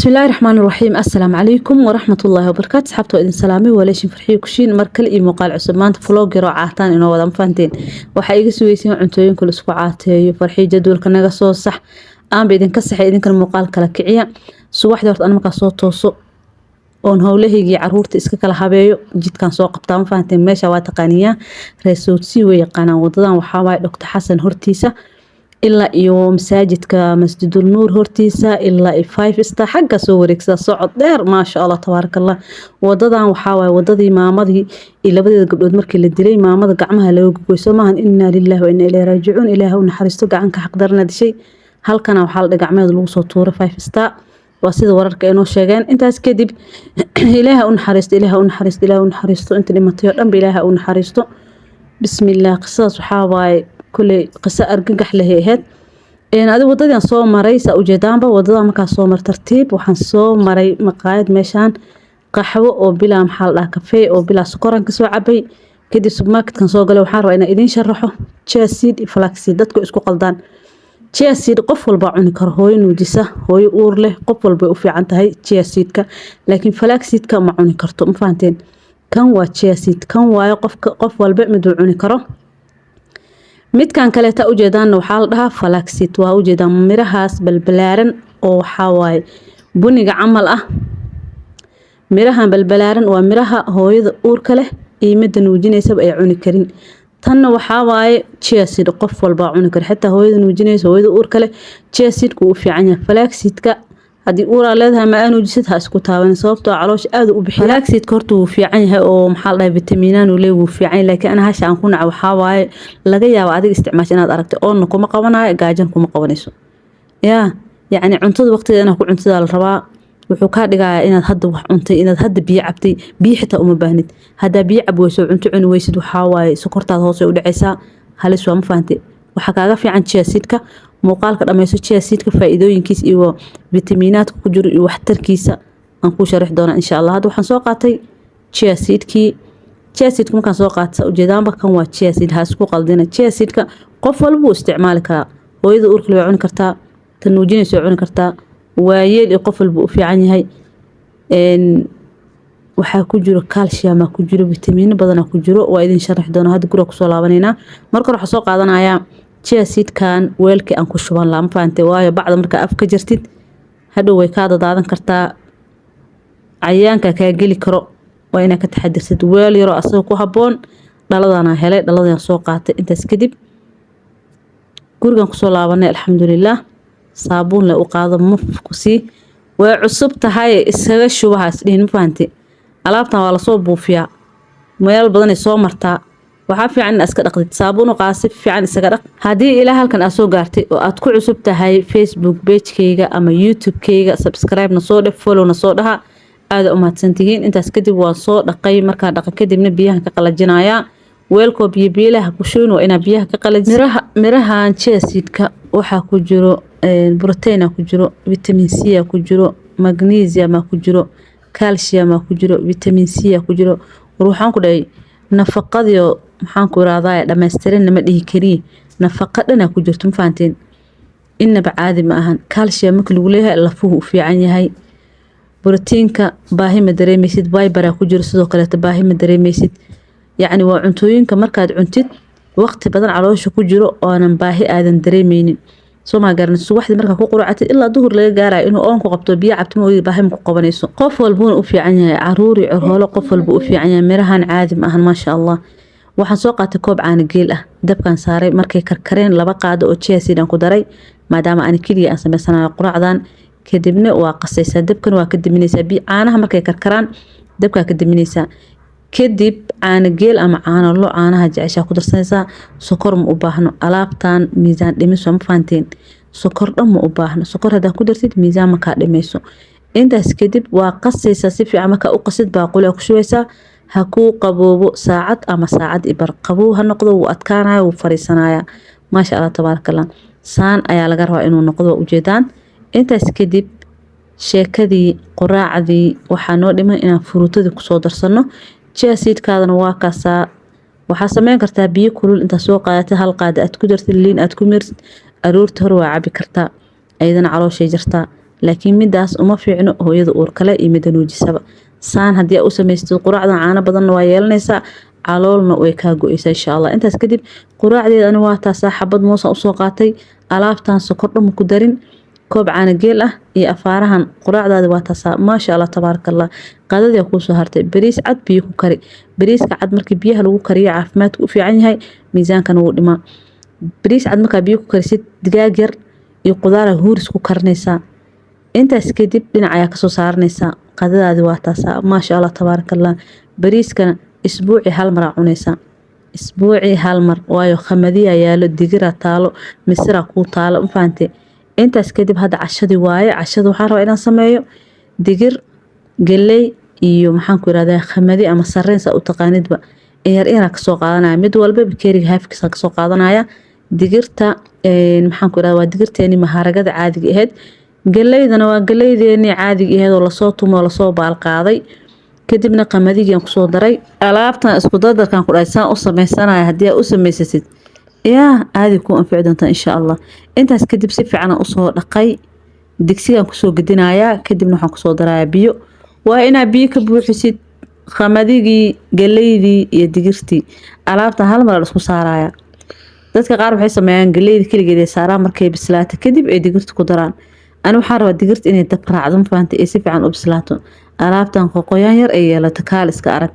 بسم الله الرحمن الرحيم. السلام عليكم ورحمة الله وبركاته. صحبتو إذن سلامي وليشين فرحيو كشين مركل إي مقال عصب مانت فلوقيرو عاهتان إنو ودا مفانتين waxa iga suweysiin cuntooyin kala isku caateeyo farxii jadwalka naga soo sax aan idin ka saxay idin kan muuqaal kala kiciya subaxdii horta marka soo tooso oon howlahaygi caruurta iska kala habeeyo jidkan soo qabtaa mafaanteen meesha waa taqaaniya reesoodsi way yaqaanaan wadadan waxa waay Dr. Xasan hortiisa ilaa iyo masaajidka Masjidul Nuur hortiisa ilaa 5 star xagga soo wareegsa socod dheer ma sha Allah tabarakallah wadadan waxa waay wadadii maamadii labada gabdhood markii la dilay maamada gacmaha looga goyso maahan inna lillahi wa inna ilayhi raaji'uun ilaahu naxariisto gacanka xaq darna dishay halkana waxa la gacmeed lagu soo tuuro 5 star waa sida wararka ay noo sheegeen intaas kadib ilaahu naxariisto inta dhimatay oo dhan ilaahu naxariisto bismillaah qisas waxa waay كل قصة أرجح له هاد إن هذا وضدي صو مري سأوجدان بوضدها مكان صو مر ترتيب وحن صو مري مقاعد مشان قحوة أو بلا محل كافيه أو بلا سكر كسو عبي كده سوبر ماركت كان صو قالوا حار وأنا إذن شرحه تشاسيد فلاكسيد دتكو إسكو قلدان تشاسيد قفل بعون كرهوين وجسه هو يقول له قفل بيوفي عن تهي تشاسيد لكن فلاكسيد كان معوني كرتو مفانتين كان وتشاسيد كان واقف قفل بيعمدوا عوني كره midkan kale ta ujeedaan waxa la dhahaa flaxseed waa ujeedaan mirahaas balbalaaran oo waxa waay buniga camal ah mirahan balbalaaran waa miraha hooyada uurka leh ee midda nuujinaysa ay cuni karin tan waxa waay chia seed qof walba cuni kar xitaa hooyada nuujinaysa hooyada uurka leh chia seed ku fiican yahay flaxseedka hadii uur leedahay ma aanu jisid ha isku taaban sababtoo caloosh aad u bixiya flaxseedka horta uu fiican yahay oo maxaa la dhahay fitamiinaan uu leeyahay fiican laakiin ana hasha aan ku nac waxa waaye laga yaabo adiga isticmaasho inaad aragtay oo kuma qabanayo gaajan kuma qabanayso yani cuntada waqtigeeda inaad ku cuntada la rabaa wuxuu ka dhigayaa inaad hadda wax cuntay inaad hadda biyo cabtay biyo xitaa uma baahnid hadda biyo cab weyso cunto cuni weysid waxa waaye sokortaada hoos u dhacaysaa halis waa ma fahanti waxa kaaga fiican chia seedka muuqaalka dhameyso chia seedka faa'iidooyinkiisa iyo fitamiinaadka ku jiro iyo waxtarkiisa aan ku sharax doona insha Allah hadda waxaan soo qaatay chia seedka markaan soo qaatay ujeedaanba kan waa chia seed ha isku qaldina chia seedka qof walba uu isticmaali karaa hooyada uurka leh cuni kartaa tan nuujinaysa cuni kartaa waayeel iyo qof walba u fiican yahay waxa ku jiro calcium ku jiro fitamiino badan ku jiro waa idin sharax doona hadda guriga ku soo laabanayna marka waxa soo qaadanayaa chia seed kan weelka aan ku shuban la mafaantay waayo bacda marka afka jirtid hadhow way ka daadan kartaa cayaanka ka gali karo waa inaad ka taxadirsid weel yaro asoo ku haboon dhaladana helay dhaladana soo qaatay intaas kadib gurigan ku soo laabanay alxamdulillah saabuun la u qaado mufkusi way cusub tahay isaga shubahaas dhiin mafaantay alaabtan waa la soo buufiyaa meel badan ay soo martaa waxa fiican iska dhaqdid saabuun qaasif fiican isaga dhaq hadii ilaa halkan aad soo gaartay oo aad ku cusub tahay Facebook page-kayga ama YouTube-kayga subscribe na soo dhef follow na soo dhaha aad u mahadsantihiin intaas kadib waan soo dhaqay markaan dhaqay kadibna biyaha ka qalajinaya weelko biyaha ku shuun waa ina biyaha ka qalajin mirahan chia seedka waxa ku jiro protein ku jiro vitamin C ku jiro magnesium ku jiro calcium ku jiro vitamin C ku jiro ruuxan ku dhahay nafaqadiyo maxaan ku raadaay dhameystiran nama dhihi kariye nafaqa dhana ku jirto mafaanteen inaba caadi ma ahan calcium marka lagu leeyahay lafuhu fiican yahay borotiinka baahi ma dareemaysid fiber ku jiro sidoo kale baahi ma dareemaysid yani waa cuntooyinka markaad cuntid waqti badan caloosha ku jiro oo aanan baahi aadan dareemaynin soo ma garan subaxdii marka ku quraacatid ilaa duhur laga gaaray inuu oon ku qabto biyo cabtimo oo baahi ma ku qabanayso qof walba uu fiican yahay caruur iyo hoolo qof walba uu fiican yahay mirahan caadi ma ahan ma sha Allah waxaan soo qaatay koob caano geel ah dabkan saaray markay karkareen laba qaado oo chia seed aan ku daray maadaama aan kaliya aan sameysanayo quraacdan kadibna waa qasaysaa dabkan waa ka diminaysaa biyo caanaha markay karkaraan dabka ka diminaysaa kadib caano geel ama caano lo caanaha jecesha ku darsanaysaa sokor ma u baahno alaabtan miisaan dhimis ma faanteen sokor dhan ma u baahno sokor hadaa ku dartid miisaan ma ka dhimayso intaas kadib waa qasaysaa si fiican marka u qasid baaquli ku shubeysaa ha ku qaboobo saacad ama saacad ibar qabow ha noqdo uu adkaanayo uu fariisanaya ma sha Allah tabarakallah saan ayaa laga rabaa inuu noqdo ujeedaan intaas kadib sheekadii quraacdii waxaa noo dhiman inaan furuutada ku soo darsano chia seedkaadana waa kaasaa waxaa sameyn kartaa biyo kulul inta soo qaadatay hal qaada aad ku dartid liin aad ku mirsid aroorta hore waa cabi kartaa ayadana calooshay jirtaa laakiin midaas uma fiicno hooyada uur kale iyo midda nuujisaba. saan haddii aad u samaystid quraacdan caano badanna waa yeelanaysaa, caloolna way kaa go-eysaa insha allah. intaas kadib quraacdeeda ani waa taasaa xabad moosa usoo qaatay, alaabtan sokor dhama ku darin, koob caano geel ah iyo afaarahan. quraacdaadi waa taasaa maasha allah tabaaraka allah. qadadii kuu soo hartay bariis cad biyo ku kari. bariiska cad markii biyaha lagu kariyo caafimaadku u fiican yahay, miisaankana wuu dhimaa. bariis cad markaa biyo ku karisid digaag yar iyo qudaar huuris ku karinaysaa. intaas kadib dhinac ayaa kasoo saaranaysaa. qadadaadi waa taasaa maasha allah tabaaraka allah. bariiskana isbuuci hal mar aa cunaysaa, isbuuci hal mar, waayo khamadiya yaalo, digira taalo, misira kuu taalo, ma fahantay. intaas kadib hadda cashadii waaye. cashada waxaan rabaa inaan sameeyo digir, galey iyo maxaan ku yiraahdaa khamadi ama sarreen saa u taqaanidba. yar yar kasoo qaadanaya, mid walba bakeeriga haafkiisa kasoo qaadanaya. digirta maxaan ku yiraahdaa waa digirteeni maharagada caadiga ahayd. galeydana waa galeydeeni caadiga ahayd oo lasoo tumo lasoo baal qaaday. kadibna qamadigiian kusoo daray. alaabtan isku dardarkan ku dhahay saan u sameysanaya haddii aad u samaysasid yaa aadi ku anfici doontaa insha allah. intaas kadib si fiican usoo dhaqay, digsigan kusoo gedinayaa. kadibna waxaan kusoo darayaa biyo. waa inaad biyo ka buuxisid qamadigii, galeydii iyo digirtii. alaabtan hal mar la isku saaraya. dadka qaar waxay sameeyaan galeyda keligeed ay saaraan, markay bislaato kadib ay digirta ku daraan. ani waxaan rabaa digirta inay dab raacdo, ma fahantay, ay si fiican u bislaato. alaabtan qoqoyaan yar ay yeelato kaal iska arag.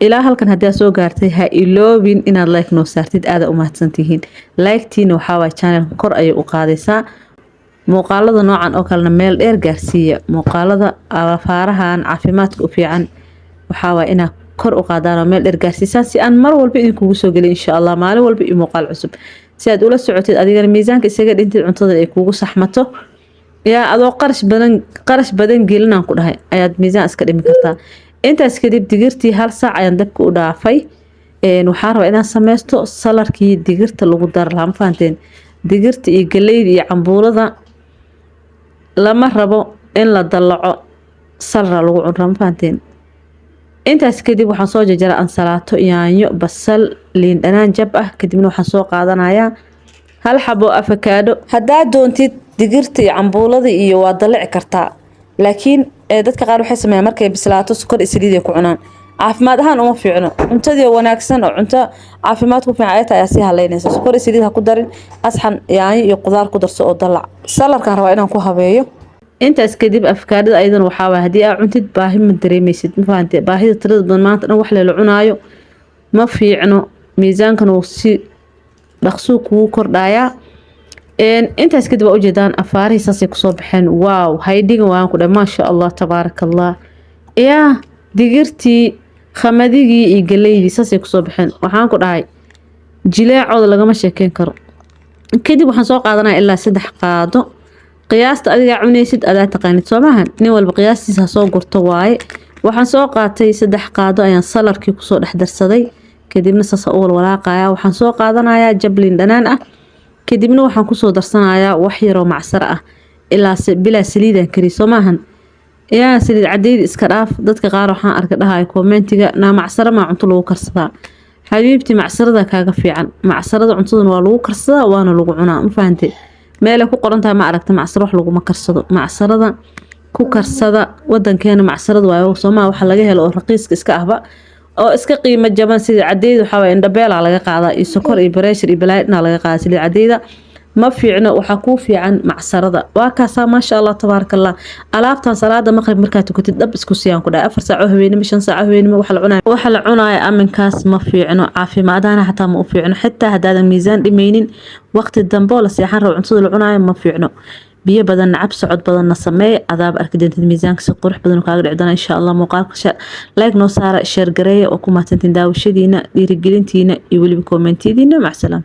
ilaa halkan haddii aad soo gaartay ha iloobin inaad like noo saartid, aada u mahadsantihiin. like-tiina waxaa waay channelka kor ayay u qaadaysaa. muuqaalada noocan oo kalena meel dheer gaarsiiya. muuqaalada afaarahan caafimaadka u fiican waxaa waay inaad kor u qaadaan oo meel dheer gaarsiisaan, si aan mar walba idinkugu soo gelin insha allah, maalin walba iyo muuqaal cusub, si aad ula socotid adigana miisaanka isaga dhintid, cuntada ay kuugu saxmato. yaa adoo qarash badan gelinaan ku dhahay ayaad miisaan iska dhimi kartaa. intaas kadib digirtii hal saac ayaan dabka u dhaafay. waxaan rabaa inaan sameysto salarkii digirta lagu dar lahaa, ma fahanteen. digirta iyo galeyda iyo cambuulada lama rabo in la dallaco, salara lagu cunraa, ma fahanteen. intaas kadib waxaan soo jarjaraa ansalaato, yaanyo, basal, liin dhanaan jab ah. kadibna waxaan soo qaadanayaa hal xabo afakaadho. haddaad doontid digirta iyo cambuulada iyo waa dalici kartaa, laakiin dadka qaar waxay sameeyaan markay bislaato sokor iyo saliid ay ku cunaan. caafimaad ahaan uma fiicno. cuntadii wanaagsan oo cunto caafimaad ku fiican ay tahay ayaa sii haleynaysa. sokor iyo saliid ha ku darin, asxan yaanyo iyo qudaar ku darso oo dalac. salarkaan rabaa inaan ku habeeyo. intaas kadib afakaadhada ayadana waxaa waay haddii aad cuntid baahi ma dareemaysid, ma fahantay. baahida tirada badan maanta dhan wax la cunaayo ma fiicno, miisaankana wuu si dhaqsuu kugu kordhayaa. intaas kadib waa ujeedaan afaarihii saasay kusoo baxeen. waaw haydhigan waan ku dhahay maasha allah tabaaraka allah. yaa digirtii, khamadigi iyo galeydii saasay kusoo baxeen. waxaan ku dhahay jileecooda lagama sheekeyn karo. kadib waxaan soo qaadanaya ilaa 3 qaado. qiyaasta adigaa cunaysid adaa taqaanid soo maahan, nin walba qiyaastiisa ha soo gurto waaye. waxaan soo qaatay 3 qaado ayaan salarkii kusoo dhex darsaday. kadibna saasa u walwalaaqaya. waxaan soo qaadanayaa jablin dhanaan ah. kadibna waxaan kusoo darsanayaa wax yaroo macsaro ah. ilaa bilaa saliidaan kari soo maahan. yaa saliid cadeyda iska dhaaf. dadka qaar waxaan arka dhahay kommentiga naa macsaro maa cunto lagu karsadaa. xabiibti macsarada kaaga fiican. macsarada cuntadan waa lagu karsadaa waana lagu cunaa, ma fahantay. meelay ku qoran tahay ma aragta macsaro wax laguma karsado. macsarada ku karsada. wadankeena macsarada waayo Soomaa waxa laga helo oo raqiiska iska ahba oo iska qiimo jaban. sida cadeyda waxa way indhabeela laga qaadaa iyo sokor iyo pressure iyo balaadna laga qaadaa. sida cadeyda ma fiicno, waxa ku fiican macsarada. waa kaasa maasha allah tabaarakallah. alaabtan salaada maqrib markaa tukatid dhab isku siyaan ku dhaay 4 saac oo habeenimo 5 saac oo habeenimo waxa la cunayo aminkaas ma fiicno, caafimaadana xataa ma u fiicno. xitaa hadaadan miisaan dhimaynin waqti dambe oo la seexan rabo cuntada la cunayo ma fiicno. biyo badan nacab socod badan sameey adaab arki doonted miisaanka si qurux badan kaaga dhicdana insha allah. muuqaalka like noo saara, share gareeya oo ku mahadsantiin daawashadiina, dhiirigelintiina iyo weliba kommentiyadiina. mac salaam.